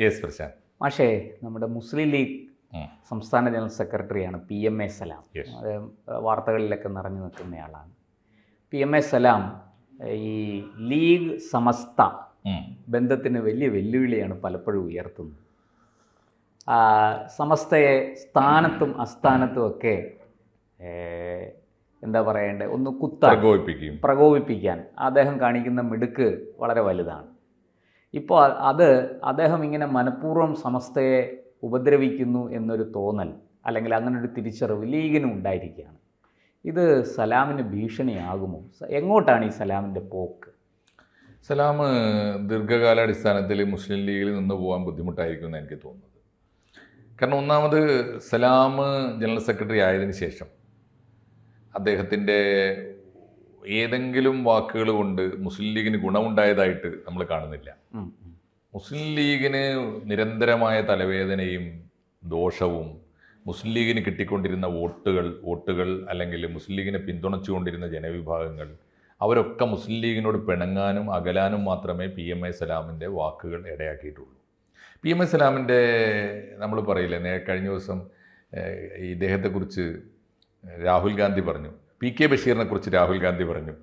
Yes Prashant. മാഷേ, നമ്മുടെ മുസ്ലിം league സംസ്ഥാന ജനറൽ സെക്രട്ടറിയാണ് PMA സലാം. Yes. അദ്ദേഹം വാർത്തകളിലൊക്കെ നിറഞ്ഞു നിൽക്കുന്നയാളാണ്. PMA സലാം ഈ ലീഗ് സമസ്ത ബന്ധത്തിന് വലിയ വെല്ലുവിളിയാണ് പലപ്പോഴും ഉയർത്തുന്നത്. സമസ്തയെ സ്ഥാനത്തും അസ്ഥാനത്തുമൊക്കെ എന്താ പറയണ്ടേ, ഒന്ന് പ്രകോപിപ്പിക്കാൻ അദ്ദേഹം കാണിക്കുന്ന മിടുക്ക് വളരെ വലുതാണ്. ഇപ്പോൾ അദ്ദേഹം ഇങ്ങനെ മനഃപൂർവ്വം സമസ്തയെ ഉപദ്രവിക്കുന്നു എന്നൊരു തോന്നൽ, അല്ലെങ്കിൽ അങ്ങനൊരു തിരിച്ചറിവ് ലീഗിനും ഉണ്ടായിരിക്കുകയാണ്. ഇത് സലാമിന് ഭീഷണിയാകുമോ? എങ്ങോട്ടാണ് ഈ സലാമിൻ്റെ പോക്ക്? സലാം ദീർഘകാലാടിസ്ഥാനത്തിൽ മുസ്ലിം ലീഗിൽ നിന്ന് പോകാൻ ബുദ്ധിമുട്ടായിരിക്കും എന്ന് എനിക്ക് തോന്നുന്നത്. കാരണം ഒന്നാമത്, സലാം ജനറൽ സെക്രട്ടറി ആയതിനു ശേഷം അദ്ദേഹത്തിൻ്റെ ഏതെങ്കിലും വാക്കുകൾ കൊണ്ട് മുസ്ലിം ലീഗിന് ഗുണമുണ്ടായതായിട്ട് നമ്മൾ കാണുന്നില്ല. മുസ്ലിം ലീഗിന് നിരന്തരമായ തലവേദനയും ദോഷവും, മുസ്ലിം ലീഗിന് കിട്ടിക്കൊണ്ടിരുന്ന വോട്ടുകൾ അല്ലെങ്കിൽ മുസ്ലിം ലീഗിനെ പിന്തുണച്ചുകൊണ്ടിരുന്ന ജനവിഭാഗങ്ങൾ, അവരൊക്കെ മുസ്ലിം ലീഗിനോട് പിണങ്ങാനും അകലാനും മാത്രമേ PMA സലാമിൻ്റെ വാക്കുകൾ ഇടയാക്കിയിട്ടുള്ളൂ. PMA സലാമിൻ്റെ നമ്മൾ പറയില്ലേ, കഴിഞ്ഞ ദിവസം ഇദ്ദേഹത്തെക്കുറിച്ച് രാഹുൽ ഗാന്ധി പറഞ്ഞു, PK ബഷീറിനെ കുറിച്ച് രാഹുൽ ഗാന്ധി പറഞ്ഞു,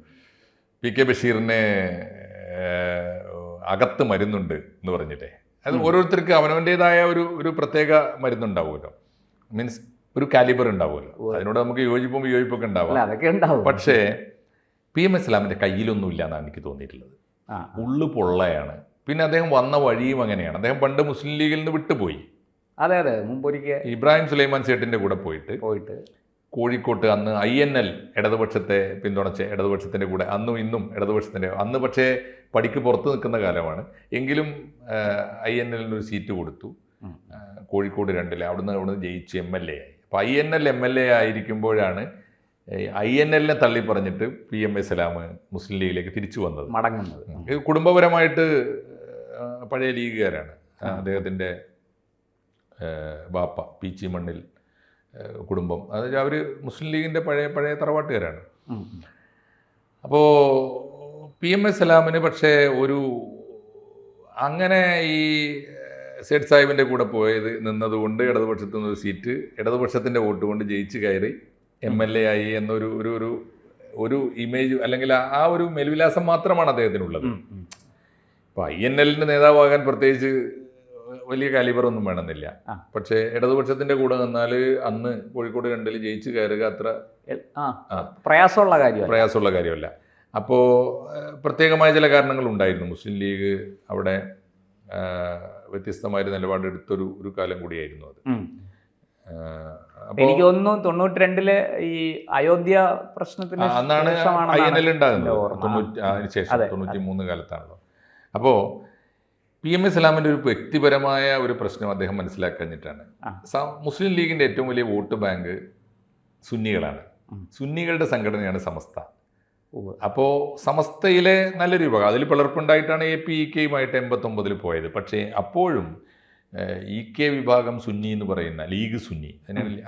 PK ബഷീറിനെ അകത്ത് മരുന്നുണ്ട് എന്ന് പറഞ്ഞിട്ടേ. അത് ഓരോരുത്തർക്ക് അവനവൻ്റേതായ ഒരു പ്രത്യേക മരുന്നുണ്ടാവുമല്ലോ, മീൻസ് ഒരു കാലിബർ ഉണ്ടാവുമല്ലോ. അതിനോട് നമുക്ക് വിയോജിപ്പൊക്കെ ഉണ്ടാവും. പക്ഷേ PMA സലാമിൻ്റെ കയ്യിലൊന്നും ഇല്ല എന്നാണ് എനിക്ക് തോന്നിയിട്ടുള്ളത്. ഉള്ളു പൊള്ളയാണ്. പിന്നെ അദ്ദേഹം വന്ന വഴിയും അങ്ങനെയാണ്. അദ്ദേഹം പണ്ട് മുസ്ലിം ലീഗിൽ നിന്ന് വിട്ടുപോയി. അതെ, മുമ്പൊരിക്കൽ ഇബ്രാഹിം സുലൈമാൻ സേട്ടിൻ്റെ കൂടെ പോയിട്ട് കോഴിക്കോട്ട് അന്ന് INL ഇടതുപക്ഷത്തെ പിന്തുണച്ച ഇടതുപക്ഷത്തിൻ്റെ കൂടെ, അന്നും ഇന്നും ഇടതുപക്ഷത്തിൻ്റെ, അന്ന് പക്ഷേ പടിക്ക് പുറത്ത് നിൽക്കുന്ന കാലമാണ് എങ്കിലും INL-ന് ഒരു സീറ്റ് കൊടുത്തു. കോഴിക്കോട് 2 അവിടുന്ന് ജയിച്ച് MLA ആയി. അപ്പോൾ INL MLA ആയിരിക്കുമ്പോഴാണ് INL-നെ തള്ളി പറഞ്ഞിട്ട് PMA സലാം മുസ്ലിം ലീഗിലേക്ക് തിരിച്ചു മടങ്ങുന്നത്. കുടുംബപരമായിട്ട് പഴയ ലീഗുകാരാണ്. അദ്ദേഹത്തിൻ്റെ ബാപ്പ പീച്ചി മണ്ണിൽ കുടുംബം, അതായത് അവർ മുസ്ലിം ലീഗിൻ്റെ പഴയ തറവാട്ടുകാരാണ്. അപ്പോൾ PMA സലാമിന് പക്ഷേ അങ്ങനെ ഈ സേഠ് സാഹിബിൻ്റെ കൂടെ നിന്നതുകൊണ്ട് ഇടതുപക്ഷത്തു നിന്നൊരു സീറ്റ്, ഇടതുപക്ഷത്തിൻ്റെ വോട്ട് കൊണ്ട് ജയിച്ച് കയറി MLA ആയി എന്നൊരു ഇമേജ്, അല്ലെങ്കിൽ ആ ഒരു മേൽവിലാസം മാത്രമാണ് അദ്ദേഹത്തിനുള്ളത്. ഇപ്പോൾ INL-ൻ്റെ നേതാവാകാൻ പ്രത്യേകിച്ച് വലിയ കാലിബറൊന്നും വേണമെന്നില്ല. പക്ഷേ ഇടതുപക്ഷത്തിൻ്റെ കൂടെ നിന്നാൽ അന്ന് കോഴിക്കോട് 2 ജയിച്ച് കയറുക അത്ര പ്രയാസമുള്ള കാര്യമല്ല. അപ്പോൾ പ്രത്യേകമായ ചില കാരണങ്ങളുണ്ടായിരുന്നു. മുസ്ലിം ലീഗ് അവിടെ വ്യത്യസ്തമായ നിലപാടെടുത്തൊരു കാലം കൂടിയായിരുന്നു അത്. എനിക്ക് തോന്നുന്നു 92-ലെ ഈ അയോധ്യ പ്രശ്നത്തിന് അന്നാണ് INL ഉണ്ടാകുന്നത്. 93 കാലത്താണല്ലോ. അപ്പോൾ PMA സലാമിൻ്റെ ഒരു വ്യക്തിപരമായ ഒരു പ്രശ്നം അദ്ദേഹം മനസ്സിലാക്കഞ്ഞിട്ടാണ്. മുസ്ലിം ലീഗിൻ്റെ ഏറ്റവും വലിയ വോട്ട് ബാങ്ക് സുന്നികളാണ്. സുന്നികളുടെ സംഘടനയാണ് സമസ്ത. അപ്പോൾ സമസ്തയിലെ നല്ലൊരു വിഭാഗം, അതിൽ പിളർപ്പുണ്ടായിട്ടാണ് APEKയുമായിട്ട് 89-ൽ പോയത്. പക്ഷേ അപ്പോഴും EK വിഭാഗം സുന്നി എന്ന് പറയുന്ന ലീഗ് സുന്നി,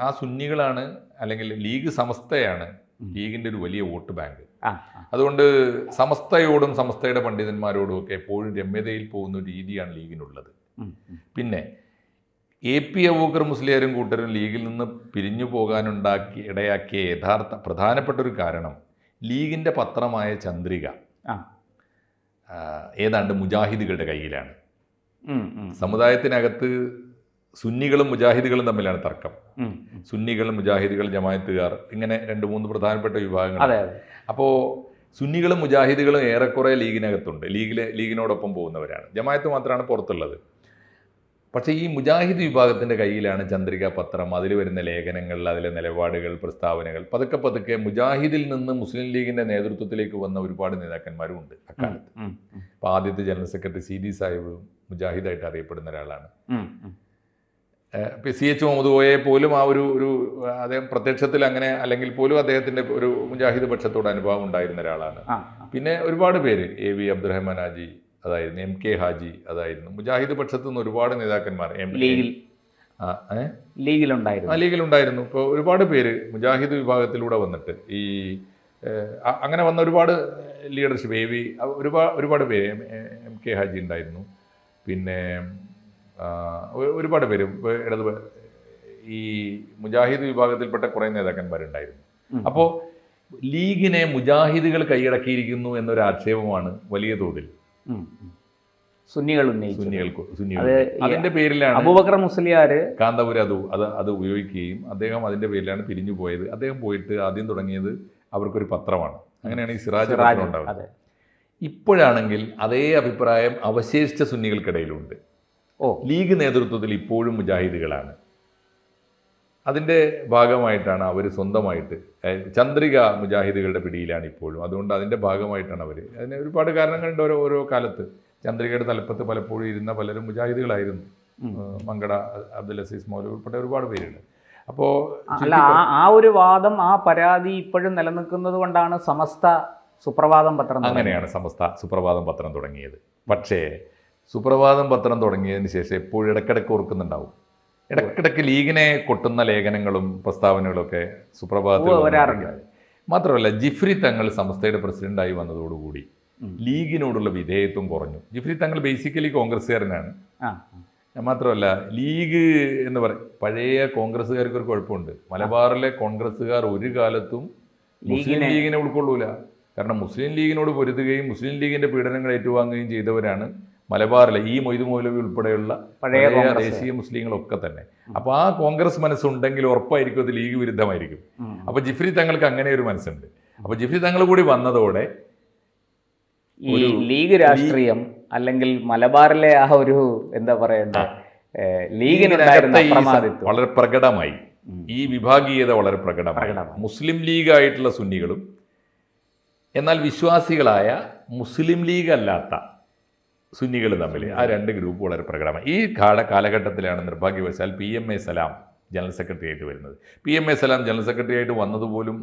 ആ സുന്നികളാണ്, അല്ലെങ്കിൽ ലീഗ് സമസ്തയാണ് ലീഗിൻ്റെ ഒരു വലിയ വോട്ട് ബാങ്ക്. അതുകൊണ്ട് സമസ്തയോടും സമസ്തയുടെ പണ്ഡിതന്മാരോടും ഒക്കെ എപ്പോഴും രമ്യതയിൽ പോകുന്ന രീതിയാണ് ലീഗിനുള്ളത്. പിന്നെ AP അബൂബക്കർ മുസ്ലിയാരും കൂട്ടരും ലീഗിൽ നിന്ന് പിരിഞ്ഞു ഇടയാക്കിയ പ്രധാനപ്പെട്ട ഒരു കാരണം, ലീഗിൻ്റെ പത്രമായ ചന്ദ്രിക ഏതാണ്ട് മുജാഹിദുകളുടെ കയ്യിലാണ്. സമുദായത്തിനകത്ത് സുന്നികളും മുജാഹിദുകളും തമ്മിലാണ് തർക്കം. സുന്നികൾ, മുജാഹിദുകൾ, ജമാഅത്തുകാർ, ഇങ്ങനെ 2-3 പ്രധാനപ്പെട്ട വിഭാഗങ്ങൾ. അപ്പോൾ സുന്നികളും മുജാഹിദുകളും ഏറെക്കുറെ ലീഗിനകത്തുണ്ട്, ലീഗിനോടൊപ്പം പോകുന്നവരാണ്. ജമാഅത്ത് മാത്രമാണ് പുറത്തുള്ളത്. പക്ഷേ ഈ മുജാഹിദ് വിഭാഗത്തിൻ്റെ കയ്യിലാണ് ചന്ദ്രിക പത്രം. അതിൽ വരുന്ന ലേഖനങ്ങൾ, അതിലെ നിലപാടുകൾ, പ്രസ്താവനകൾ പതുക്കെ മുജാഹിദിൽ നിന്ന് മുസ്ലിം ലീഗിൻ്റെ നേതൃത്വത്തിലേക്ക് വന്ന ഒരുപാട് നേതാക്കന്മാരും ഉണ്ട് അക്കാലത്ത്. അപ്പോൾ ആദ്യത്തെ ജനറൽ സെക്രട്ടറി CD സാഹിബ് മുജാഹിദായിട്ട് അറിയപ്പെടുന്ന ഒരാളാണ്. CH മുഹമ്മദ് കോയെ പോലും അദ്ദേഹം പ്രത്യക്ഷത്തിൽ അങ്ങനെ അല്ലെങ്കിൽ പോലും അദ്ദേഹത്തിൻ്റെ ഒരു മുജാഹിദ് പക്ഷത്തോട് അനുഭവം ഉണ്ടായിരുന്ന ഒരാളാണ്. പിന്നെ ഒരുപാട് പേര്, AV അബ്ദുറഹ്മാൻ ഹാജി അതായിരുന്നു, MK ഹാജി അതായിരുന്നു. മുജാഹിദ് പക്ഷത്തു നിന്ന് ഒരുപാട് നേതാക്കന്മാർ ലീഗിലുണ്ടായിരുന്നു. ഇപ്പോൾ ഒരുപാട് പേര് മുജാഹിദ് വിഭാഗത്തിലൂടെ വന്നിട്ട് അങ്ങനെ വന്ന ഒരുപാട് ലീഡർഷിപ്പ്, AV ഒരുപാട് പേര്, MK ഹാജി ഉണ്ടായിരുന്നു. പിന്നെ ഒരുപാട് പേര് ഈ മുജാഹിദ് വിഭാഗത്തിൽപ്പെട്ട കുറേ നേതാക്കന്മാരുണ്ടായിരുന്നു. അപ്പോൾ ലീഗിനെ മുജാഹിദുകൾ കൈയടക്കിയിരിക്കുന്നു എന്നൊരു ആക്ഷേപമാണ് വലിയ തോതിൽ സുന്നികൾ അതിന്റെ പേരിലാണ് അബൂബക്കർ മുസ്ലിയാർ കാന്തപുരം അത് ഉപയോഗിക്കുകയും അദ്ദേഹം അതിന്റെ പേരിലാണ് പിരിഞ്ഞു പോയത്. അദ്ദേഹം പോയിട്ട് ആദ്യം തുടങ്ങിയത് അവർക്കൊരു പത്രമാണ്. അങ്ങനെയാണ് ഈ സിറാജ് പത്രം ഉണ്ടാവുന്നത്. ഇപ്പോഴാണെങ്കിൽ അതേ അഭിപ്രായം അവശേഷിച്ച സുന്നികൾക്കിടയിലുണ്ട്. ലീഗ് നേതൃത്വത്തിൽ ഇപ്പോഴും മുജാഹിദുകളാണ്. അതിൻ്റെ ഭാഗമായിട്ടാണ് അവർ സ്വന്തമായിട്ട് ചന്ദ്രിക മുജാഹിദുകളുടെ പിടിയിലാണ് ഇപ്പോഴും. അതുകൊണ്ട് അതിൻ്റെ ഭാഗമായിട്ടാണ് അവർ. അതിന് ഒരുപാട് കാരണങ്ങളുണ്ട്. ഓരോ കാലത്ത് ചന്ദ്രികയുടെ തലപ്പത്ത് പലപ്പോഴും ഇരുന്ന പലരും മുജാഹിദുകളായിരുന്നു. മങ്കട, അബ്ദുൽ അസീസ് മൗലവി ഉൾപ്പെട്ട ഒരുപാട് പേരുണ്ട്. അപ്പോൾ അല്ല, ആ ഒരു വാദം, ആ പരാതി ഇപ്പോഴും നിലനിൽക്കുന്നത് കൊണ്ടാണ് സമസ്ത സുപ്രഭാതം പത്രം, അങ്ങനെയാണ് സമസ്ത സുപ്രഭാതം പത്രം തുടങ്ങിയത്. പക്ഷേ സുപ്രഭാതം പത്രം തുടങ്ങിയതിന് ശേഷം എപ്പോഴും ഇടയ്ക്കിടയ്ക്ക് ഓർക്കുന്നുണ്ടാവും. ഇടയ്ക്കിടയ്ക്ക് ലീഗിനെ കൊട്ടുന്ന ലേഖനങ്ങളും പ്രസ്താവനകളൊക്കെ സുപ്രഭാതത്തിൽ വരാറുണ്ട്. മാത്രമല്ല, ജിഫ്രി തങ്ങൾ സമസ്തയുടെ പ്രസിഡന്റായി വന്നതോടുകൂടി ലീഗിനോടുള്ള വിധേയത്വം കുറഞ്ഞു. ജിഫ്രി തങ്ങൾ ബേസിക്കലി കോൺഗ്രസ്സുകാരനാണ്. മാത്രമല്ല, ലീഗ് എന്ന് പറയും, പഴയ കോൺഗ്രസ്സുകാർക്ക് ഒരു കുഴപ്പമുണ്ട്. മലബാറിലെ കോൺഗ്രസ്സുകാർ ഒരു കാലത്തും മുസ്ലിം ലീഗിനെ ഉൾക്കൊള്ളൂല. കാരണം മുസ്ലിം ലീഗിനോട് പൊരുതുകയും മുസ്ലിം ലീഗിന്റെ പീഡനങ്ങൾ ഏറ്റുവാങ്ങുകയും ചെയ്തവരാണ് മലബാറിലെ ഈ മൊയ്തു മൗലവി ഉൾപ്പെടെയുള്ള പഴയ ദേശീയ മുസ്ലിങ്ങളൊക്കെ തന്നെ. അപ്പോൾ ആ കോൺഗ്രസ് മനസ്സുണ്ടെങ്കിൽ ഉറപ്പായിരിക്കും അത് ലീഗ് വിരുദ്ധമായിരിക്കും. അപ്പോൾ ജിഫ്രി തങ്ങൾക്ക് അങ്ങനെ ഒരു മനസ്സുണ്ട്. അപ്പോൾ ജിഫ്രി തങ്ങൾ കൂടി വന്നതോടെ ഈ ലീഗ് രാഷ്ട്രീയം അല്ലെങ്കിൽ മലബാറിലെ ആ ഒരു എന്താ പറയണ്ട ലീഗിനുണ്ടായിരുന്ന വളരെ പ്രകടമായി. ഈ വിഭാഗീയത വളരെ പ്രകടമായി. മുസ്ലിം ലീഗായിട്ടുള്ള സുന്നികളും എന്നാൽ വിശ്വാസികളായ മുസ്ലിം ലീഗ് അല്ലാത്ത സുന്നികൾ തമ്മിൽ ആ രണ്ട് ഗ്രൂപ്പ് വളരെ പ്രകടമായി. ഈ കാലഘട്ടത്തിലാണ് നിർഭാഗ്യവശാൽ PMA സലാം ജനറൽ സെക്രട്ടറി ആയിട്ട് വരുന്നത്. PMA സലാം ജനറൽ സെക്രട്ടറി ആയിട്ട് വന്നതുപോലും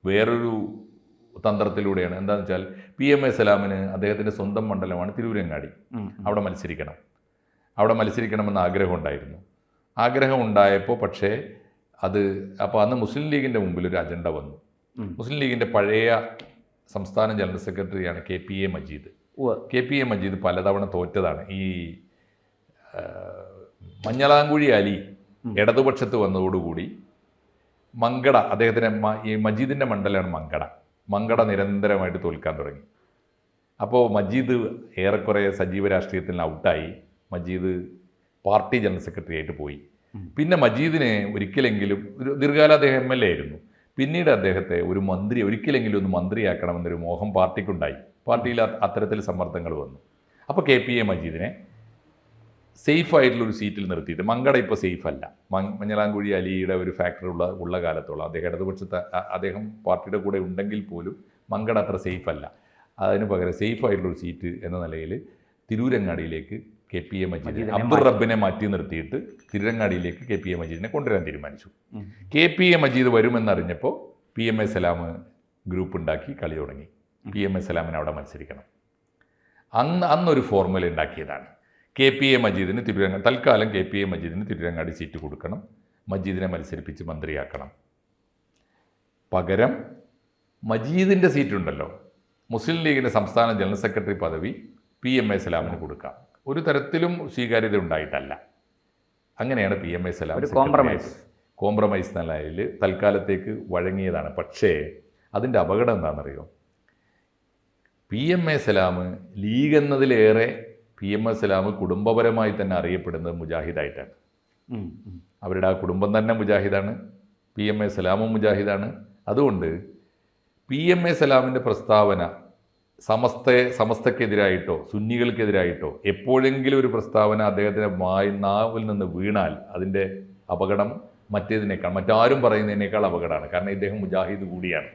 വേറൊരു തന്ത്രത്തിലൂടെയാണ്. എന്താണെന്ന് വെച്ചാൽ PMA സലാമിന് അദ്ദേഹത്തിൻ്റെ സ്വന്തം മണ്ഡലമാണ് തിരൂരങ്ങാടി. അവിടെ മത്സരിക്കണമെന്ന് ആഗ്രഹം ഉണ്ടായിരുന്നു. ആഗ്രഹം ഉണ്ടായപ്പോൾ പക്ഷേ അപ്പോൾ അന്ന് മുസ്ലിം ലീഗിൻ്റെ മുമ്പിൽ ഒരു അജണ്ട വന്നു. മുസ്ലിം ലീഗിൻ്റെ പഴയ സംസ്ഥാന ജനറൽ സെക്രട്ടറിയാണ് KPA മജീദ്. KPA മജീദ് പലതവണ തോറ്റതാണ്. ഈ മഞ്ഞളാംകുഴി അലി ഇടതുപക്ഷത്ത് വന്നതോടുകൂടി മങ്കട, അദ്ദേഹത്തിന് ഈ മജീദിൻ്റെ മണ്ഡലമാണ് മങ്കട നിരന്തരമായിട്ട് തോൽക്കാൻ തുടങ്ങി. അപ്പോൾ മജീദ് ഏറെക്കുറെ സജീവ രാഷ്ട്രീയത്തിൽ ഔട്ടായി. മജീദ് പാർട്ടി ജനറൽ സെക്രട്ടറി ആയിട്ട് പോയി. പിന്നെ മജീദിനെ ഒരിക്കലെങ്കിലും ഒരു ദീർഘകാലം അദ്ദേഹം MLA ആയിരുന്നു. പിന്നീട് അദ്ദേഹത്തെ ഒരു ഒരിക്കലെങ്കിലും ഒന്ന് മന്ത്രിയാക്കണമെന്നൊരു മോഹം പാർട്ടിക്കുണ്ടായി. പാർട്ടിയിൽ അത്തരത്തിൽ സമ്മർദ്ദങ്ങൾ വന്നു. അപ്പോൾ KPA മജീദിനെ സേഫായിട്ടുള്ളൊരു സീറ്റിൽ നിർത്തിയിട്ട്, മങ്കട ഇപ്പോൾ സേഫ് അല്ല, മഞ്ഞളാംകുഴി അലിയുടെ ഒരു ഫാക്ടർ ഉള്ള കാലത്തോളം അദ്ദേഹം ഇടതുപക്ഷത്തെ അദ്ദേഹം പാർട്ടിയുടെ കൂടെ ഉണ്ടെങ്കിൽ പോലും മങ്കട അത്ര സേഫ് അല്ല. അതിന് പകരം സേഫായിട്ടുള്ളൊരു സീറ്റ് എന്ന നിലയിൽ തിരൂരങ്ങാടിയിലേക്ക് KPA മജീദ് അബ്ദുൾ റബ്ബിനെ മാറ്റി നിർത്തിയിട്ട് തിരൂരങ്ങാടിയിലേക്ക് KPA മജീദിനെ കൊണ്ടുവരാൻ തീരുമാനിച്ചു. KPA മജീദ് വരുമെന്നറിഞ്ഞപ്പോൾ PMA സലാം ഗ്രൂപ്പ് ഉണ്ടാക്കി കളി തുടങ്ങി. PMA സലാമിന് അവിടെ മത്സരിക്കണം. അന്നൊരു ഫോർമുല ഉണ്ടാക്കിയതാണ്. KPA മജീദിന് തൽക്കാലം KPA മജീദിന് തിരൂരങ്ങാടി സീറ്റ് കൊടുക്കണം, മജീദിനെ മത്സരിപ്പിച്ച് മന്ത്രിയാക്കണം. പകരം മജീദിൻ്റെ സീറ്റുണ്ടല്ലോ, മുസ്ലിം ലീഗിൻ്റെ സംസ്ഥാന ജനറൽ സെക്രട്ടറി പദവി PMA സലാമിന് കൊടുക്കാം. ഒരു തരത്തിലും സ്വീകാര്യത ഉണ്ടായിട്ടല്ല. അങ്ങനെയാണ് PMA സലാം കോംപ്രമൈസ് എന്ന നിലയിൽ തൽക്കാലത്തേക്ക് വഴങ്ങിയതാണ്. പക്ഷേ അതിൻ്റെ അപകടം എന്താണെന്നറിയോ? PMA സലാം ലീഗ് എന്നതിലേറെ PMA സലാം കുടുംബപരമായി തന്നെ അറിയപ്പെടുന്നത് മുജാഹിദായിട്ടാണ്. അവരുടെ ആ കുടുംബം തന്നെ മുജാഹിദാണ്, PMA സലാമും മുജാഹിദാണ്. അതുകൊണ്ട് PMA സലാമിൻ്റെ പ്രസ്താവന സമസ്തക്കെതിരായിട്ടോ സുന്നികൾക്കെതിരായിട്ടോ എപ്പോഴെങ്കിലും ഒരു പ്രസ്താവന അദ്ദേഹത്തിൻ്റെ നാവിൽ നിന്ന് വീണാൽ അതിൻ്റെ അപകടം മറ്റാരും പറയുന്നതിനേക്കാൾ അപകടമാണ്. കാരണം ഇദ്ദേഹം മുജാഹിദ് കൂടിയാണ്.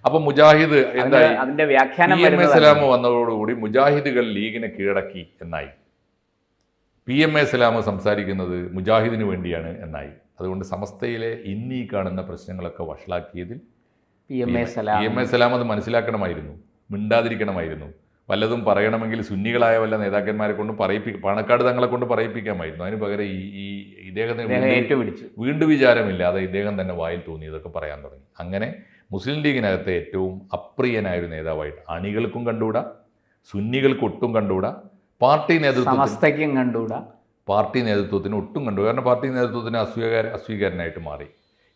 അപ്പം മുജാഹിദ് എന്തായി? PMA സലാം വന്നതോടുകൂടി മുജാഹിദുകൾ ലീഗിനെ കീഴടക്കി എന്നായി. PMA സലാം സംസാരിക്കുന്നത് മുജാഹിദിന് വേണ്ടിയാണ് എന്നായി. അതുകൊണ്ട് സമസ്തയിലെ ഇന്നീ കാണുന്ന പ്രശ്നങ്ങളൊക്കെ വഷളാക്കിയതിൽ PMA സലാം അത് മനസ്സിലാക്കണമായിരുന്നു, മിണ്ടാതിരിക്കണമായിരുന്നു. വല്ലതും പറയണമെങ്കിൽ സുന്നികളായ വല്ല നേതാക്കന്മാരെ കൊണ്ട് പാണക്കാട് തങ്ങളെ കൊണ്ട് പറയിപ്പിക്കാമായിരുന്നു. അതിന് പകരം ഇദ്ദേഹത്തിന് വീണ്ടും വിചാരമില്ലാതെ ഇദ്ദേഹം തന്നെ വായിൽ തോന്നിയതൊക്കെ പറയാൻ തുടങ്ങി. അങ്ങനെ മുസ്ലിം ലീഗിനകത്തെ ഏറ്റവും അപ്രിയനായൊരു നേതാവായിട്ട് അണികൾക്കും കണ്ടുകൂടാ, സുന്നികൾക്ക് ഒട്ടും കണ്ടുകൂടാ, പാർട്ടി നേതൃത്വം പാർട്ടി നേതൃത്വത്തിന് ഒട്ടും കണ്ടു. കാരണം പാർട്ടി നേതൃത്വത്തിന് അസ്വീകാരനായിട്ട് മാറി.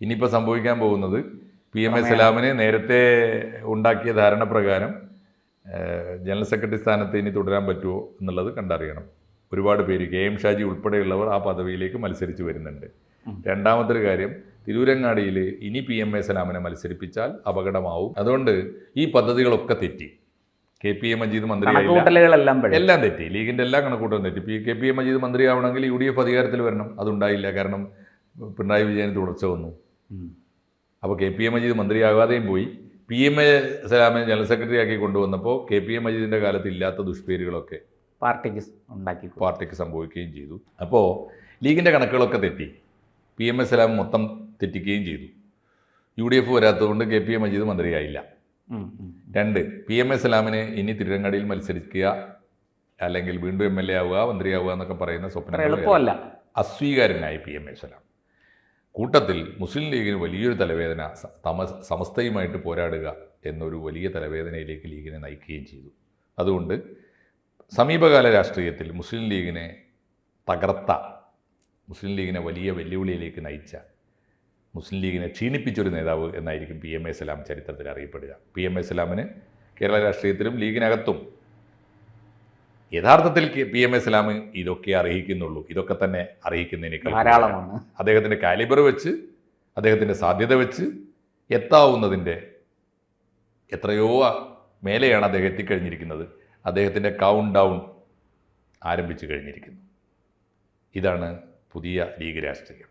ഇനിയിപ്പോൾ സംഭവിക്കാൻ പോകുന്നത് PM എ സലാമിന് നേരത്തെ ഉണ്ടാക്കിയ ധാരണ പ്രകാരം ജനറൽ സെക്രട്ടറി സ്ഥാനത്ത് ഇനി തുടരാൻ പറ്റുമോ എന്നുള്ളത് കണ്ടറിയണം. ഒരുപാട് പേര് KM ഷാജി ഉൾപ്പെടെയുള്ളവർ ആ പദവിയിലേക്ക് മത്സരിച്ച് വരുന്നുണ്ട്. രണ്ടാമത്തെ ഒരു കാര്യം, തിരൂരങ്ങാടിയിൽ ഇനി PM എ സലാമിനെ മത്സരിപ്പിച്ചാൽ അപകടമാവും. അതുകൊണ്ട് ഈ പദ്ധതികളൊക്കെ തെറ്റി. KP എ മജീദ് മന്ത്രിയായില്ല, എല്ലാം തെറ്റി. ലീഗിൻ്റെ എല്ലാ കണക്കൂട്ടലും തെറ്റി. KP എ മജീദ് മന്ത്രിയാവണമെങ്കിൽ UDF അധികാരത്തിൽ വരണം. അതുണ്ടായില്ല. കാരണം പിണറായി വിജയന് തുടർച്ച വന്നു. അപ്പോൾ KP എ മജീദ് മന്ത്രിയാകാതെയും പോയി. PM എ സലാമിനെ ജനറൽ സെക്രട്ടറി ആക്കി കൊണ്ടുവന്നപ്പോൾ KP എ മജീദിൻ്റെ കാലത്ത് ഇല്ലാത്ത ദുഷ്പേരുകളൊക്കെ പാർട്ടിക്ക് സംഭവിക്കുകയും ചെയ്തു. അപ്പോൾ ലീഗിൻ്റെ കണക്കുകളൊക്കെ തെറ്റി. PM എ സലാം മൊത്തം തെറ്റിക്കുകയും ചെയ്തു. UDF വരാത്തതുകൊണ്ട് KP എ മജീദ് മന്ത്രിയായില്ല. 2, PM എ സലാമിന് ഇനി തിരുരങ്ങാടിയിൽ മത്സരിക്കുക, അല്ലെങ്കിൽ വീണ്ടും MLA ആവുക, മന്ത്രിയാവുക എന്നൊക്കെ പറയുന്ന സ്വപ്നം അസ്വീകാരനായി PM എ സലാം. കൂട്ടത്തിൽ മുസ്ലിം ലീഗിന് വലിയൊരു തലവേദന, സമസ്തയുമായിട്ട് പോരാടുക എന്നൊരു വലിയ തലവേദനയിലേക്ക് ലീഗിനെ നയിക്കുകയും ചെയ്തു. അതുകൊണ്ട് സമീപകാല രാഷ്ട്രീയത്തിൽ മുസ്ലിം ലീഗിനെ തകർത്ത, മുസ്ലിം ലീഗിനെ വലിയ വെല്ലുവിളിയിലേക്ക് നയിച്ച, മുസ്ലിം ലീഗിനെ ക്ഷീണിപ്പിച്ചൊരു നേതാവ് എന്നായിരിക്കും PM എ സലാം ചരിത്രത്തിൽ അറിയപ്പെടുക. PM എ സലാമിന് കേരള രാഷ്ട്രീയത്തിലും ലീഗിനകത്തും യഥാർത്ഥത്തിൽ PM എ സലാം ഇതൊക്കെ അർഹിക്കുന്നുള്ളൂ. ഇതൊക്കെ തന്നെ അർഹിക്കുന്നതിനേക്കാൾ ധാരാളമാണ്. അദ്ദേഹത്തിൻ്റെ കാലിബർ വെച്ച്, അദ്ദേഹത്തിൻ്റെ സാധ്യത വെച്ച് എത്താവുന്നതിൻ്റെ എത്രയോ മേലെയാണ് അദ്ദേഹം എത്തിക്കഴിഞ്ഞിരിക്കുന്നത്. അദ്ദേഹത്തിൻ്റെ കൗണ്ട് ഡൗൺ ആരംഭിച്ചു കഴിഞ്ഞിരിക്കുന്നു. ഇതാണ് പുതിയ ലീഗ് രാഷ്ട്രീയം.